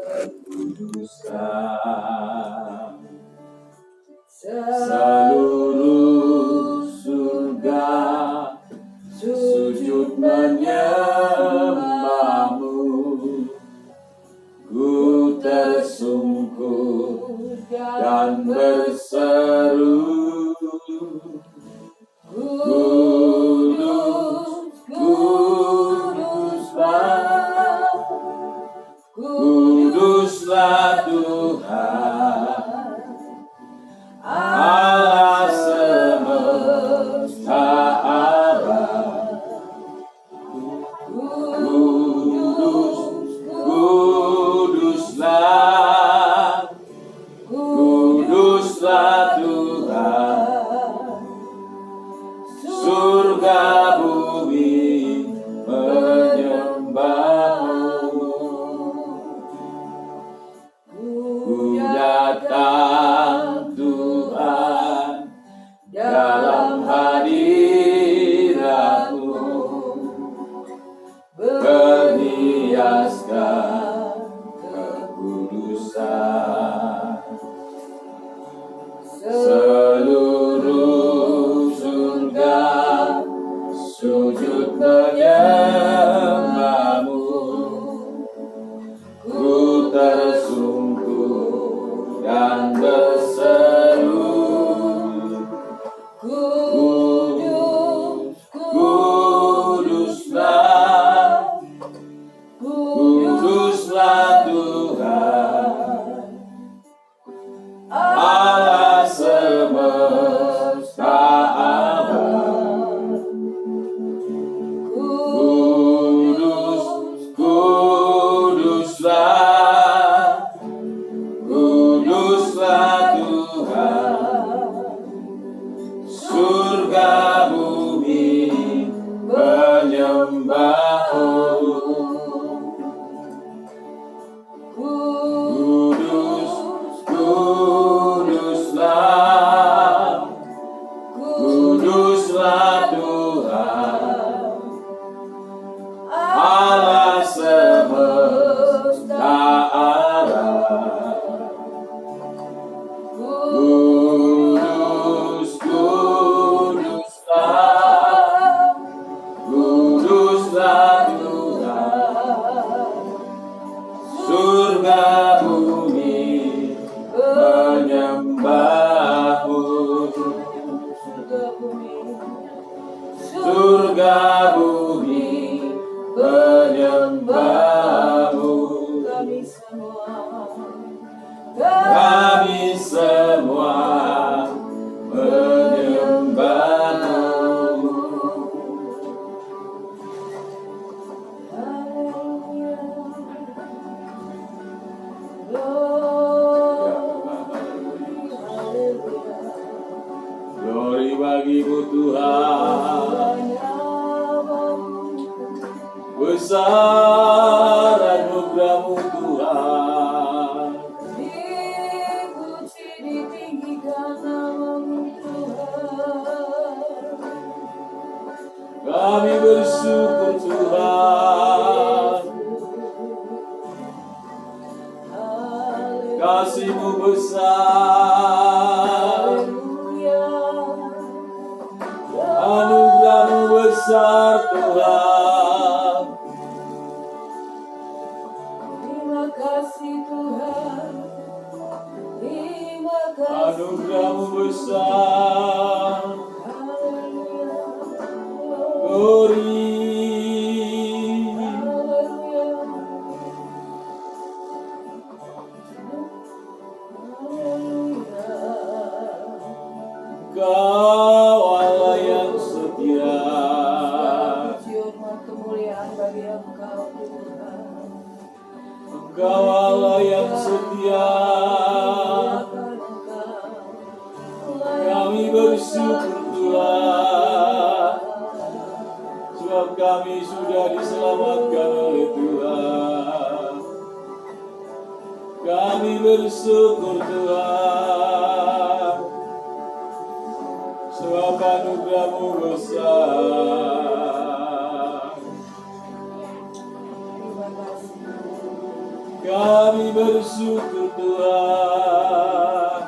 kekudusan. Seluruh surga sujud menyembahmu, ku tersungkur dan berseru, Kudus, kuduslah, kuduslah Tuhan, Allah semesta alam. Kudus, kuduslah, kuduslah Tuhan, surga bumi menyembahmu. Ku datang Tuhan dalam hadiratmu, berhiaskan kekudusan. Seluruh surga sujud menyembahmu, ku tersungkur dan berseru, Kudus, kuduslah, kuduslah Tuhan, Allah semesta alam. Kudus, kuduslah, kuduslah Tuhan, surga bumi menyembahmu. Kudus, kuduslah, kuduslah Tuhan, Allah semesta alam. Kudus, kuduslah, kuduslah Tuhan, surga bumi menyembahmu. Surga bumi menyembahmu. Kami semua menyembahmu. Glory bagimu Tuhan, besar anugerahmu Tuhan. Dipuji ditinggikan namamu Tuhan. Kami bersyukur Tuhan, kasih-Mu besar, anugerah-Mu besar Tuhan. Terima kasih Tuhan, terima kasih. Anugerah-Mu besar, glory. Kau Allah yang setia, Engkau Allah yang setia. Kami bersyukur Tuhan, sebab kami sudah diselamatkan oleh Tuhan. Kami bersyukur Tuhan, sebab anugerah-Mu besar. Kami bersyukur Tuhan.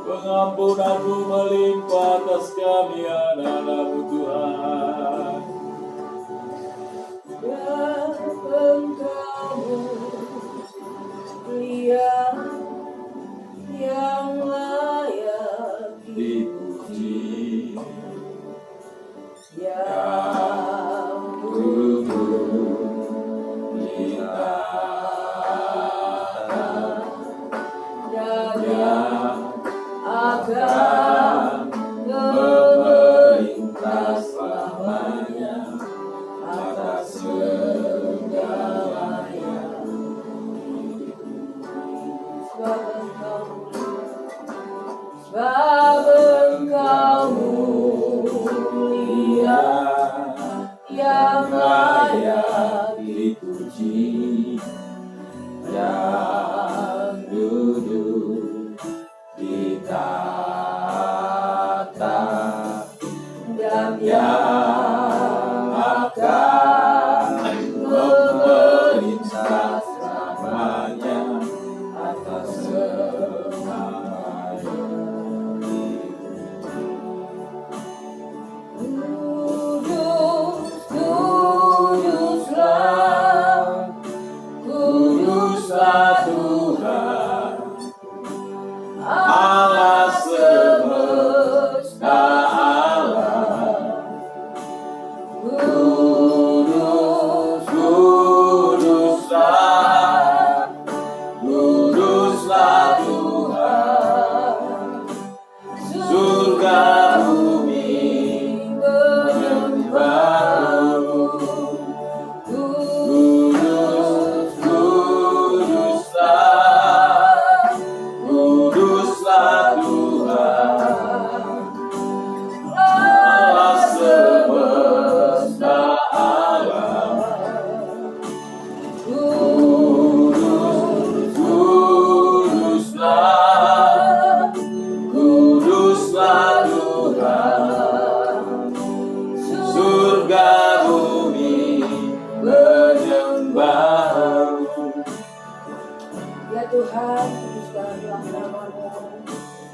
Pengampunan-Mu melimpah atas kami anak-anak-Mu Tuhan. Dan Engkau mulia yang layak Dipuji yang duduk di dan yang akan memerintah selamanya atas segalanya. Sebab Engkau mulia yang layak dipuji, yang duduk di tahta dan yang akan memerintah selamanya atas segalanya. Kuduslah Tuhan, Allah semesta alam. Kuduslah Tuhan, surga bumi menyembah-Mu. Kuduslah Tuhan, Allah semesta alam. Kuduslah Tuhan, surga bumi menyembah-Mu. Ya Tuhan, kuduskanlah nama-Mu.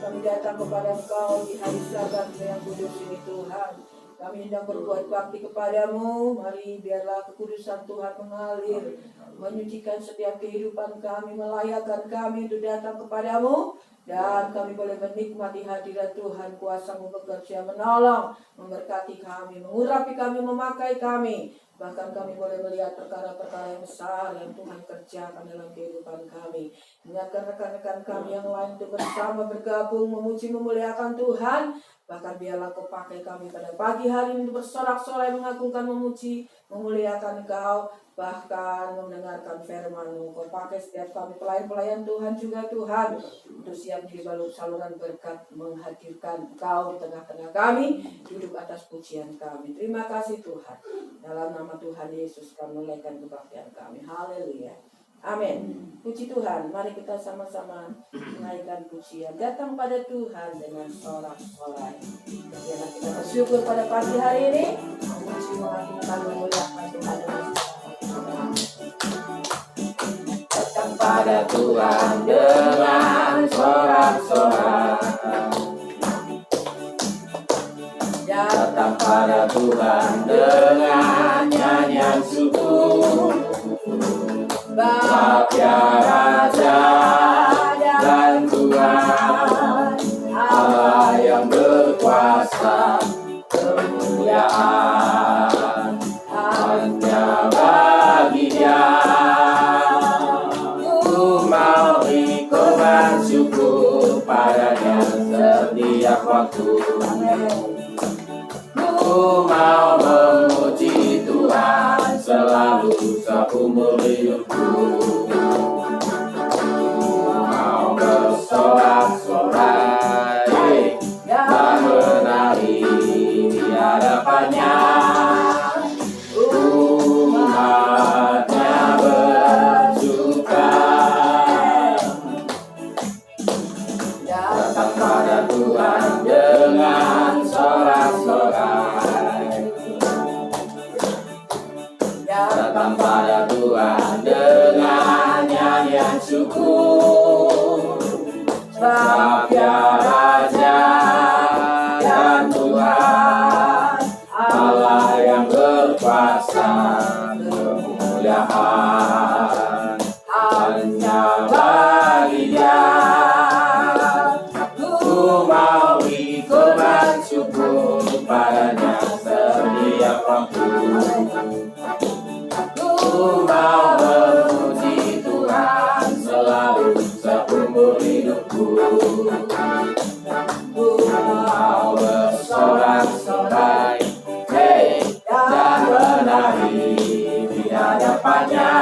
Kami datang kepada Engkau di hari Sabat yang kudus ini Tuhan. Kami hendak berbuat bakti kepadamu. Mari biarlah kekudusan Tuhan mengalir, menyucikan setiap kehidupan kami, melayakkan kami untuk datang kepadamu. Dan kami boleh menikmati hadirat Tuhan, kuasa-Mu bekerja, menolong, memberkati kami, mengurapi kami, memakai kami. Bahkan kami boleh melihat perkara-perkara yang besar yang Tuhan kerjakan dalam kehidupan kami. Ingatkan rekan-rekan kami yang lain untuk bersama bergabung, memuji, memuliakan Tuhan. Bahkan biarlah Kau pakai kami pada pagi hari ini untuk bersorak-sorai, mengagungkan, memuji, memuliakan Engkau. Bahkan mendengarkan firman-Mu. Kau pakai setiap kami pelayan-pelayan Tuhan juga Tuhan, untuk siap dibalut saluran berkat, menghadirkan Engkau di tengah-tengah kami, duduk atas pujian kami. Terima kasih Tuhan. Dalam nama Tuhan Yesus kami menaikkan kebaktian kami. Haleluya. Amin. Puji Tuhan. Mari kita sama-sama menaikkan pujian. Datang pada Tuhan dengan sorak-sorai. Biarlah kita bersyukur pada pagi hari ini. Memuji, mengagungkan, memuliakan Tuhan. Datang pada Tuhan dengan sorak-sorai. Datang pada Tuhan dengan nyanyian syukur. Bapa Raja dan Tuhan, Allah yang berkuasa, kemuliaan hanya bagi Dia. Ku mau ikut bersyukur padanya setiap waktu. Ku mau memuji Tuhan selalu seumur hidupku. Ku mau bersorak-sorai dan menari di hadapannya. Umatnya bersuka. Datang pada Tuhan dengan sorak-sorai. kepada Tuhan dengan nyanyian syukur. Sebab Dia Raja dan Tuhan, Allah yang berkuasa, kemuliaan hanya bagi Dia. Ku mau ikut bersyukur padanya setiap waktu. Ku mau memuji Tuhan selalu seumur hidupku. Ku mau bersorak-sorai, hey, dan menari di hadapannya.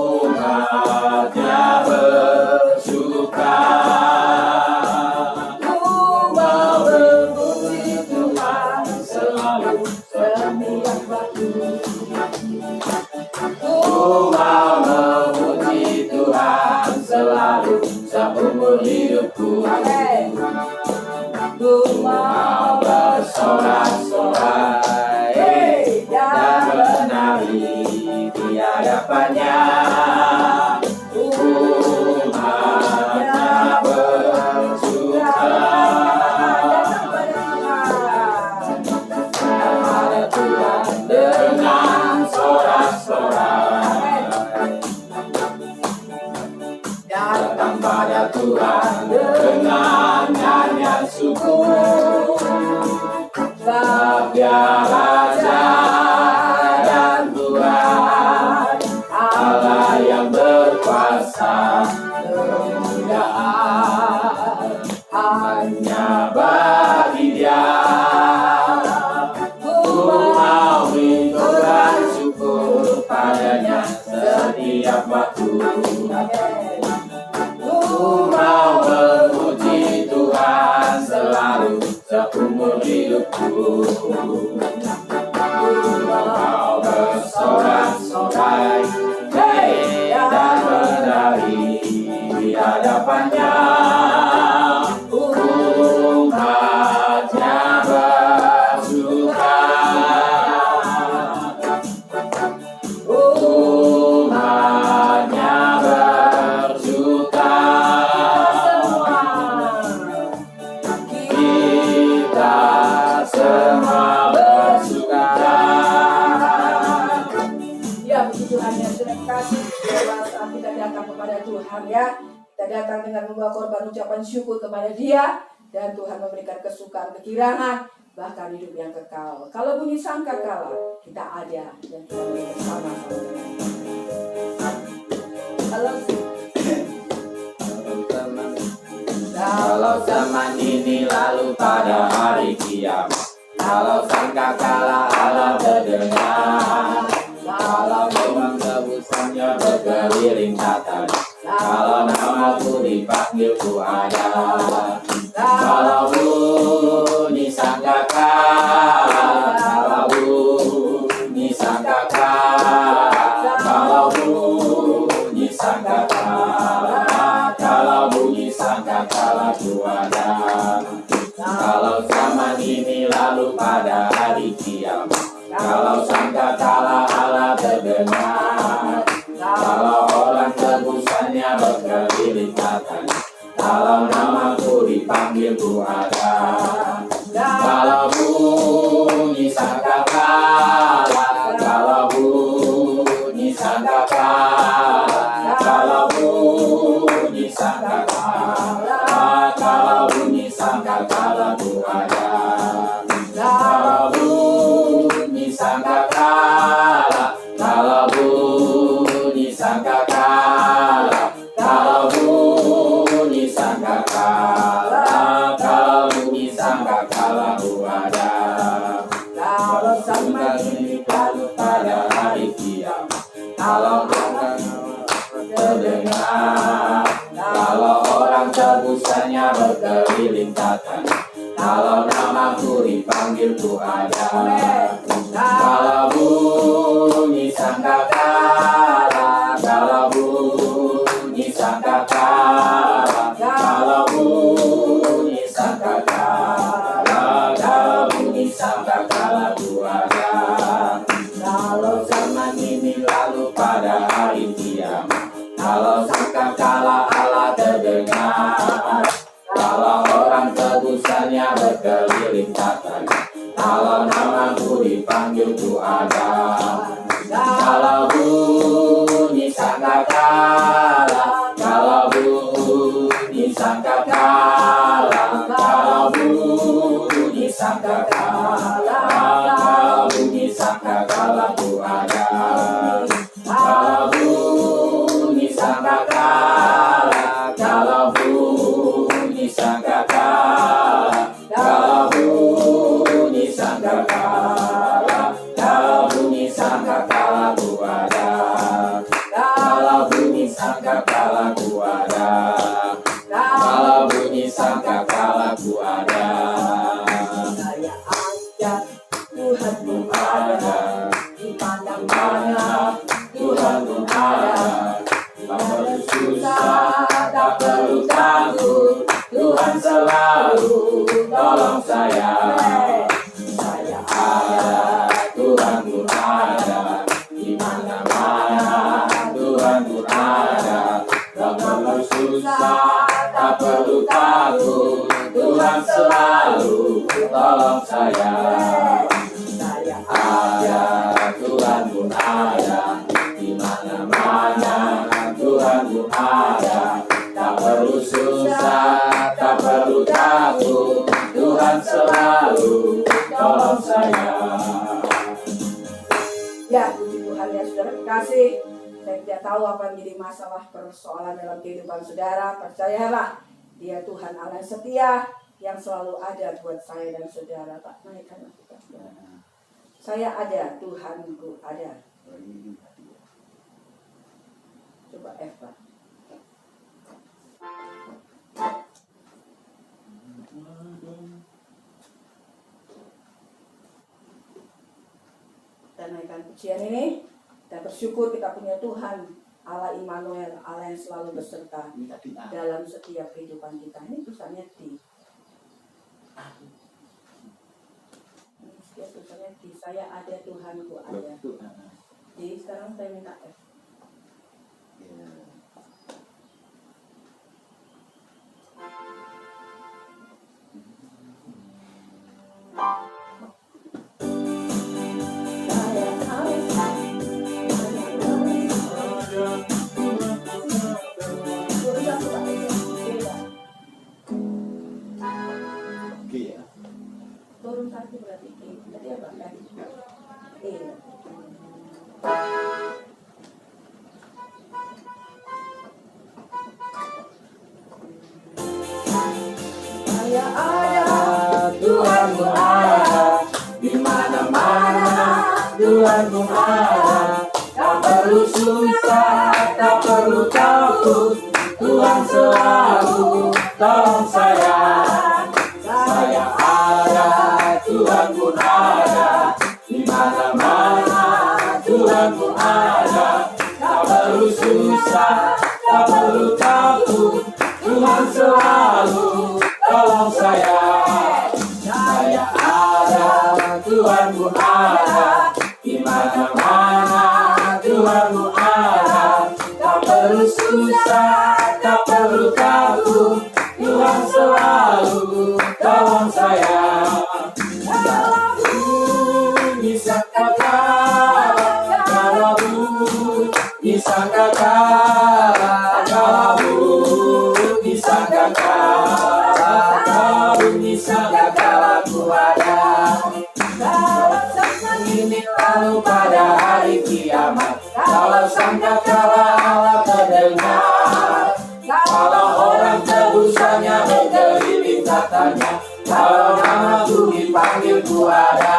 Umatnya bersuka. Ku mau memuji Tuhan selalu setiap waktu. Ku mau memuji Tuhan selalu seumur hidupku. Ku mau bersorak-sorai dan menari di hadapannya. Umatnya bersuka kepada Tuhan dengan sorak-sorai. Datang pada Tuhan dengan nyanyian syukur. Sebab Dia Raja dan Tuhan, Allah yang berkuasa, kemuliaan hanya bagi Dia. Ku mau ikut bersyukur padanya setiap waktu. Ku mau memuji Tuhan selalu seumur hidupku. Ku mau bersorak-sorai, hey, dan menari di hadapannya. Umatnya bersuka. Umatnya bersuka. Kita semua bersuka. Ya, puji Tuhan yang terima kasih. Saat kita datang kepada Tuhan ya, kita datang dengan membawa korban ucapan syukur kepada Dia, dan Tuhan memberikan kesukaan, kegirangan, bahkan hidup yang kekal. Kalau bunyi sangkakala, kita ada dan kita boleh bersama-sama. Kalau zaman ini lalu pada hari kiamat, kalau sangkakala Allah terdengar, kalau memang tebusannya berkeliling tata, kalau namaku dipanggil ku ada. Kalau bunyi sangkakala, kalau bunyi sangkakala, kalau bunyi sangkakala, kalau bunyi sangkakala ku ada. Kalau zaman ini lalu pada hari kiamat, kalau sangkakala Allah terdengar, kalau orang tebusannya berkeliling katanya, kalau namaku dipanggil ku ada. Kalau bunyi sangkakala, kalau bunyi sangkakala, kalau bunyi sangkakala, kalau bunyi sangkakala ku ada. Kalau bunyi sangkakala, kalau bunyi sangkakala, kalau bunyi sangkakala, kalau bunyi sangkakala ku ada. Kalau zaman ini lalu pada hari kiamat, kalau orang terdengar, kalau orang tebusannya berkeliling katanya, kalau namaku dipanggil ku ada. Kalau bunyi sangkakala, kalau bunyi sangkakala, kalau bunyi sangkakala, kalau bunyi sangkakala ku ada. Kalau ini lalu pada hari kiamat. Kalau sangkakala Allah terdengar, kalau orang tebusannya berkeliling katanya, kalau namaku dipanggil ku ada. Kalau bunyi sangkakala, kalau bunyi sangkakala, kalau bunyi sangkakala, kalau bunyi sangkakala ku ada. Kalau bunyi sangkakala, kalau bunyi sangkakala, kalau bunyi sangkakala, kalau bunyi sangkakala ku ada. Kalau bunyi sangkakala ku ada. Kalau bunyi sangkakala ku ada. Saya ada, Tuhan pun Ada. di mana-mana, Tuhan pun ada. Tak perlu susah, tak perlu takut, Tuhan selalu tolong saya. Saya ada, Tuhan pun ada. Di mana-mana, Tuhan pun ada. Tak perlu susah, tak perlu takut, Tuhan selalu tolong saya. saya Ada, Tuhan pun ada. Di mana-mana, Tuhan pun ada. Tak perlu susah, tak perlu takut, Tuhan selalu tolong saya. Ya, puji Tuhan ya saudara kekasih. Saya tidak tahu apa yang menjadi masalah persoalan dalam kehidupan saudara. Percayalah, Dia Tuhan Allah yang setia yang selalu ada buat saya dan saudara. Pak, naikkan kita saudara. Saya ada, Tuhanku ada. Coba F, Pak. Kita naikkan pujian ini. Kita bersyukur kita punya Tuhan Allah Immanuel, Allah yang selalu beserta dalam setiap kehidupan kita. Ini tulisannya di. Setiap tulisannya di. Saya ada, Tuhanku ada. Di sekarang saya minta F. Turun satu berarti E. Tadi apa? E. Saya ada, Tuhan pun ada. Di mana-mana, Tuhan pun ada. Tak perlu susah, tak perlu takut, Tuhan selalu tolong saya. Saya ada, Tuhan pun ada. Di mana-mana, Tuhan pun ada. Tak perlu susah, tak perlu takut, Tuhan selalu tolong saya. Saya ada, Tuhan pun ada. Di mana-mana, Tuhan pun ada. Tak perlu susah, tak perlu takut, Tuhan selalu tolong saya. Kalau bunyi sangkakala, kalau bunyi sangkakala, kalau bunyi sangkakala, kalau bunyi sangkakala ku ada. Kalau zaman ini lalu pada hari kiamat, kalau sangkakala Allah terdengar, kalau orang tebusannya berkeliling katanya, kalau namaku dipanggil ku ada.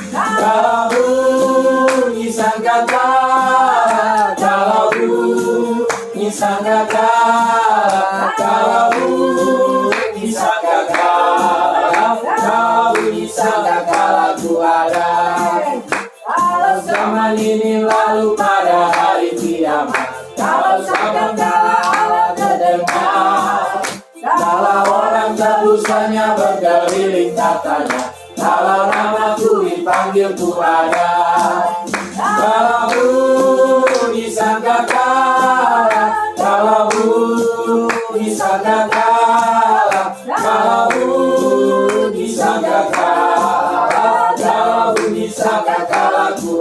Kalau bunyi sangkakala, kalau bunyi sangkakala, kalau bunyi sangkakala, kalau bunyi sangkakala ku ada. Kalau zaman ini lalu pada hari kiamat, kalau sangkakala Allah terdengar, kalau orang tebusannya berkeliling katanya, kalau namaku dipanggil ku ada. Kalau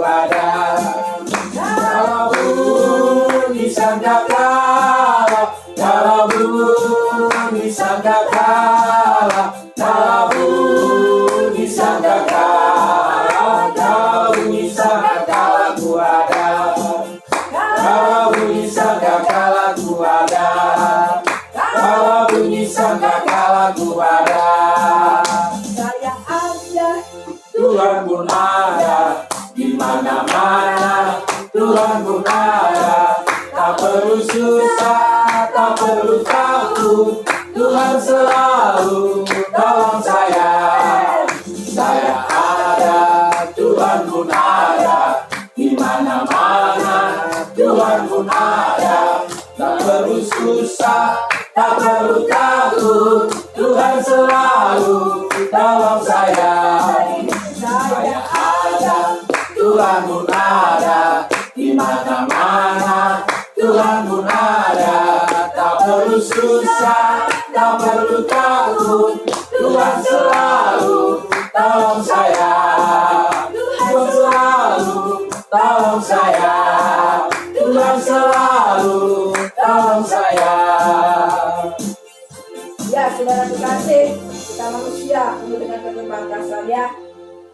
ada. Kalau bunyi sangkakala, kalau bunyi sangkakala, kalau bunyi sangkakala, kalau bunyi sangkakala ku ada. Kalau bunyi sangkakala ku ada. Kalau bunyi sangkakala ku ada. Saya ada, Tuhan pun ada, di mana-mana Tuhan pun ada. Tak perlu susah, tak perlu takut, Tuhan selalu tolong saya. Saya ada, Tuhan pun ada, di mana-mana Tuhan pun ada. Tak perlu susah, tak perlu takut, Tuhan selalu tolong saya. Saya ada, Tuhan pun ada, di mana-mana Tuhan pun ada. Tak perlu susah, tak perlu takut, Tuhan selalu tolong saya. Tuhan selalu tolong saya. Tuhan selalu tolong saya. ya saudara kekasih, kita manusia penuh dengan keterbatasan ya.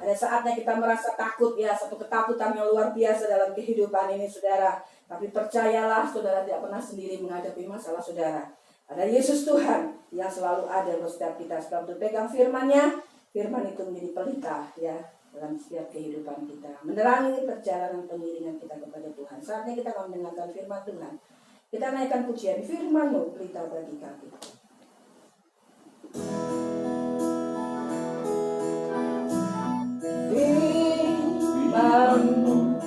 Ada saatnya kita merasa takut ya, satu ketakutan yang luar biasa dalam kehidupan ini saudara. Tapi percayalah saudara tidak pernah sendiri menghadapi masalah saudara. Ada Yesus Tuhan yang selalu ada buat setiap kita. Sebab itu pegang firman-Nya, firman itu menjadi pelita ya dalam setiap kehidupan kita. Menerangi perjalanan pengiringan kita kepada Tuhan. Saatnya kita akan mendengarkan firman Tuhan. Kita naikkan pujian, firman-Mu pelita bagi kami. Firman-Mu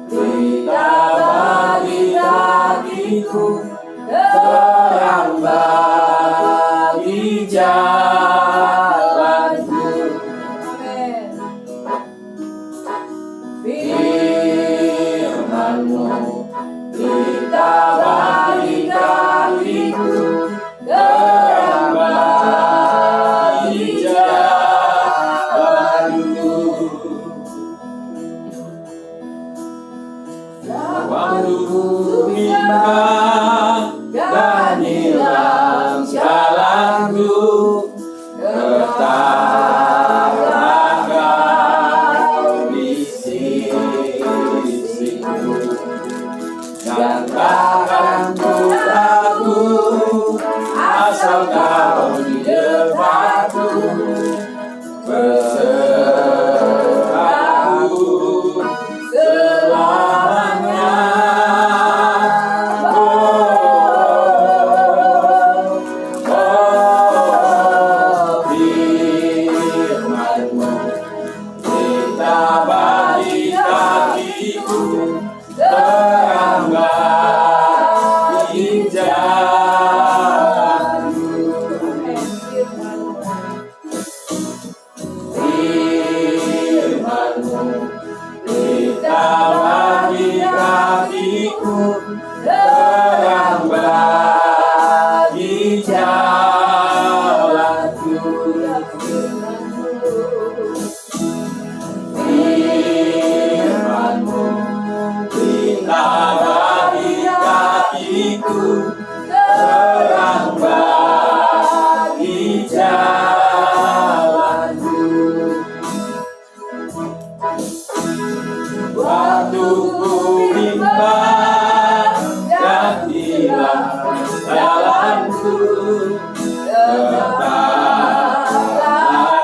pelita bagi kakiku, terang bagi jalanku. Amin. Firman-Mu pelita bagi kakiku, terang bagi jalanku. Waktu ku bimbang dan hilang jalanku, tetaplah Kau di sisiku, dan takkan ku takut asal Kau di depanku. Besertaku selamanya. Firman-Mu pelita bagi kakiku, terang bagi jalanku. Firman-Mu pelita bagi kakiku, terang bagi jalanku. Firman-Mu pelita bagi kakiku, terang bagi jalanku. Waktu ku bimbang dan hilang jalanku, tetaplah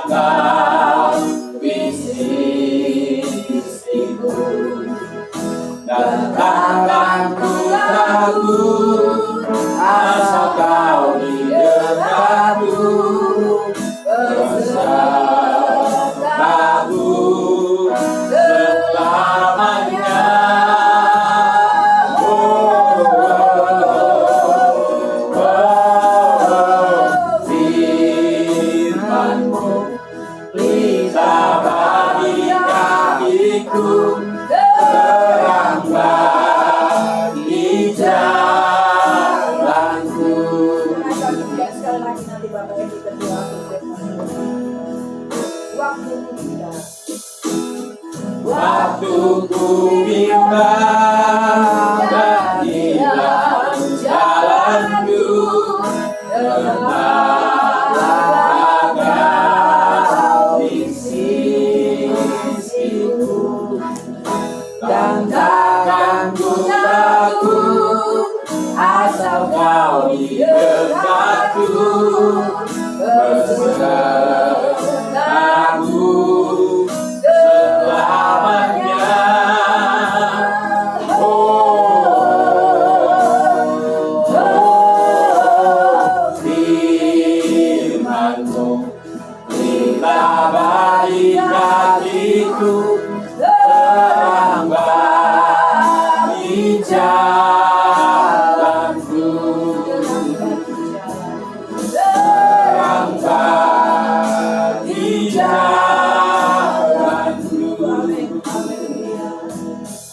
Kau di sisiku, dan takkan ku takut asal Kau di dekatku. Besertaku selamanya. Firman-Mu pelita bagi kakiku, terang bagi bimbang dan hilang jalanku, tetaplah Kau di sisiku, dan takkan ku takut asal Kau di dekatku, besertaku selamanya. Firman-Mu pelita bagi kakiku, terang bagi jalanku, terang bagi jalanku,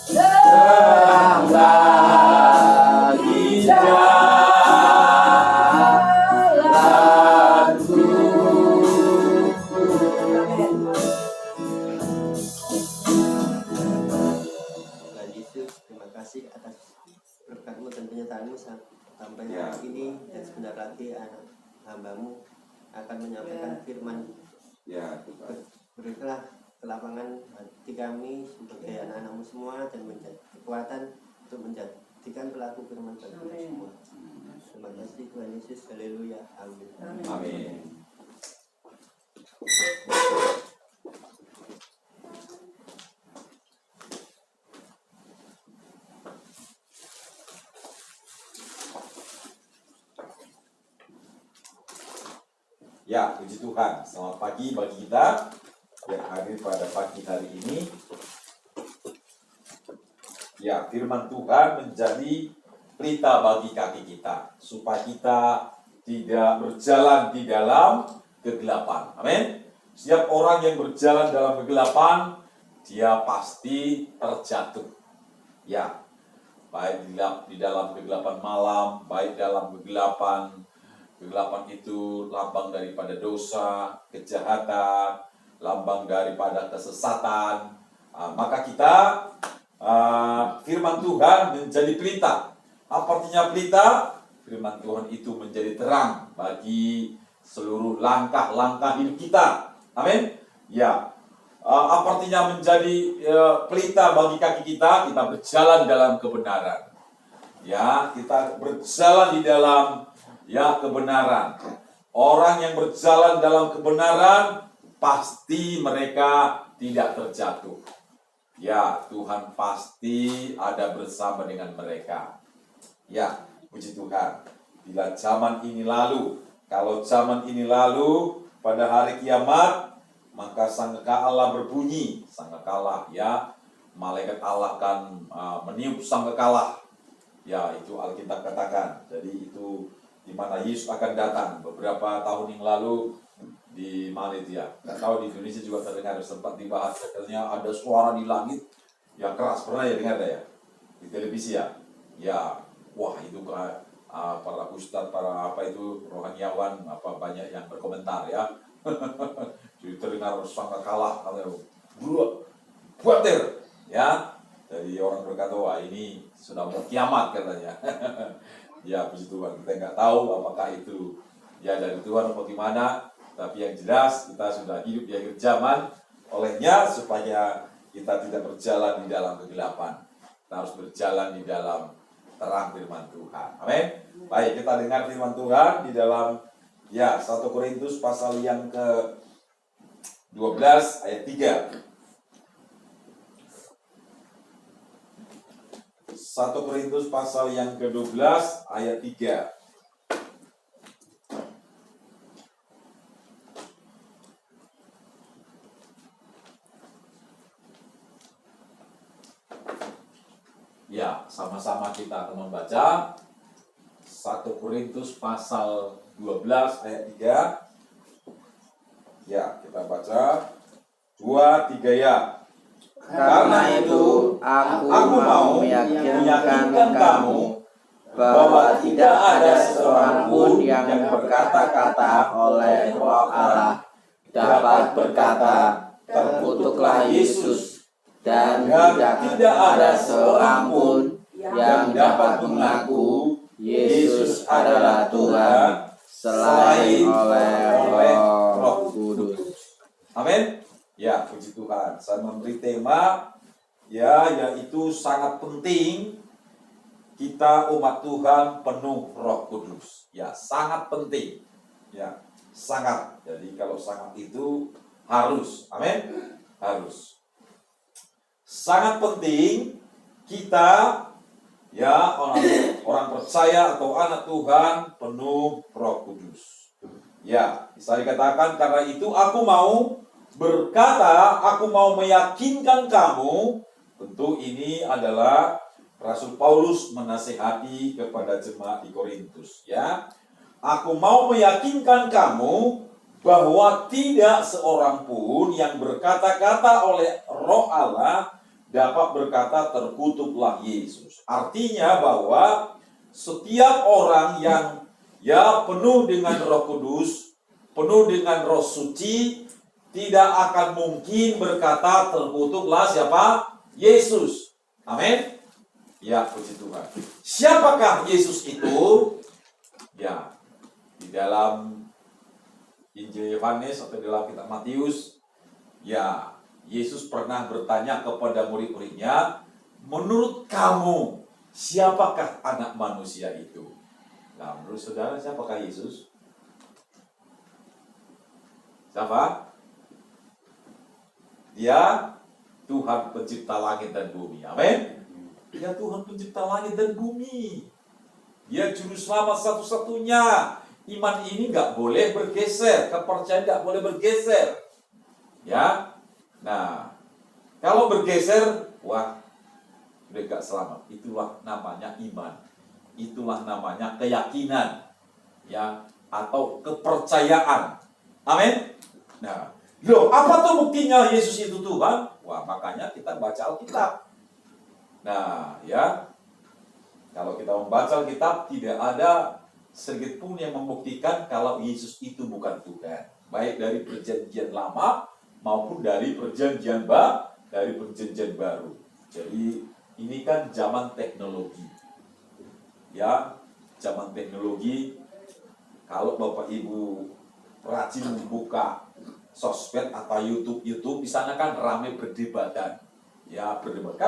terang bagi jalanku. Tuhan Yesus, terima kasih atas berkat-Mu dan penyertaan-Mu sampai Ya. hari ini, dan sebentar lagi anak hamba-Mu akan menyampaikan firman. Ya, Tuhan. Berikanlah kelapangan hati kami sebagai anak-anak-Mu semua, dan menjadi kekuatan untuk menjadikan pelaku firman bagi kita semua. Terima kasih Tuhan Yesus, haleluya, amin. Amin. Ya, puji Tuhan. Selamat pagi bagi kita yang hadir pada pagi hari ini. Ya, firman Tuhan menjadi pelita bagi kaki kita, supaya kita tidak berjalan di dalam kegelapan. Amin. Setiap orang yang berjalan dalam kegelapan, dia pasti terjatuh. Ya, baik di dalam kegelapan malam, baik dalam kegelapan itu lambang daripada dosa, kejahatan, lambang daripada kesesatan. Maka kita firman Tuhan menjadi pelita. Apa artinya pelita? Firman Tuhan itu menjadi terang bagi seluruh langkah-langkah hidup kita. Amin. Ya. Apa artinya menjadi pelita bagi kaki kita? Kita berjalan dalam kebenaran. Ya, kita berjalan di dalam kebenaran. Orang yang berjalan dalam kebenaran pasti mereka tidak terjatuh. Ya, Tuhan pasti ada bersama dengan mereka. Ya, puji Tuhan. Bila zaman ini lalu, kalau zaman ini lalu, pada hari kiamat, maka sangkakala Allah berbunyi. Sangkakala, ya, malaikat Allah akan meniup sangkakala. Ya, itu Alkitab katakan. Jadi itu di mana Yesus akan datang. Beberapa tahun yang lalu di Malaysia, nggak tahu di Indonesia juga terdengar, sempat dibahas, katanya ada suara di langit yang keras. Pernah ya dengar ya di televisi ya? Ya, wah itu para ustadz, para apa itu rohaniawan, apa banyak yang berkomentar ya. Jadi terdengar sangat kalah, buatir ya. Jadi orang berkata, wah ini sudah mau kiamat katanya. Ya puji Tuhan, kita nggak tahu apakah itu ya dari Tuhan atau gimana, tapi yang jelas kita sudah hidup di akhir zaman. Olehnya supaya kita tidak berjalan di dalam kegelapan, kita harus berjalan di dalam terang firman Tuhan. Amin. Baik, kita dengar firman Tuhan di dalam 1 Korintus pasal yang ke-12 ayat 3. 1 Korintus pasal yang ke-12 ayat 3. Ya, sama-sama kita akan membaca 1 Korintus pasal 12 ayat 3. Ya, kita baca 2, 3 ya. Karena itu aku mau meyakinkan kamu bahwa tidak ada seorang pun yang berkata-kata oleh Roh Allah dapat berkata, terkutuklah Yesus, dan Dan tidak ada seorang pun yang dapat mengaku Yesus adalah Tuhan selain oleh Roh Kudus. Amin. Ya, puji Tuhan. Saya memberi tema ya, yaitu sangat penting kita umat Tuhan penuh Roh Kudus. Ya, sangat penting. Ya, sangat. Jadi kalau sangat itu harus. Amin. Harus. Sangat penting kita ya orang percaya atau anak Tuhan penuh Roh Kudus. Ya, bisa dikatakan karena itu aku mau berkata, aku mau meyakinkan kamu. Tentu ini adalah Rasul Paulus menasihati kepada jemaat di Korintus, ya. Aku mau meyakinkan kamu bahwa tidak seorang pun yang berkata-kata oleh Roh Allah dapat berkata terkutuklah Yesus. Artinya bahwa setiap orang yang ya penuh dengan Roh Kudus, penuh dengan Roh Suci, tidak akan mungkin berkata terkutuklah siapa? Yesus. Amin. Ya, puji Tuhan. Siapakah Yesus itu? Ya, di dalam Injil Yohanes atau dalam kitab Matius, ya, Yesus pernah bertanya kepada murid-muridnya, menurut kamu, siapakah anak manusia itu? Nah, menurut saudara, siapakah Yesus? Siapa? Dia Tuhan pencipta langit dan bumi. Amin. Dia Tuhan pencipta langit dan bumi. Dia juru selamat satu-satunya. Iman ini nggak boleh bergeser, kepercayaan nggak boleh bergeser. Ya. Nah, kalau bergeser, wah, udah gak selamat. Itulah namanya iman. Itulah namanya keyakinan, ya, atau kepercayaan. Amin. Nah, loh, apa tuh buktinya Yesus itu Tuhan? Wah, makanya kita baca Alkitab. Nah, ya, kalau kita membaca Alkitab, tidak ada sedikit pun yang membuktikan kalau Yesus itu bukan Tuhan. Baik dari perjanjian lama maupun dari perjanjian baru. Jadi ini kan zaman teknologi. Ya, zaman teknologi. Kalau Bapak Ibu rajin membuka sosmed atau YouTube di sana kan ramai berdebatan. Ya, berdebat.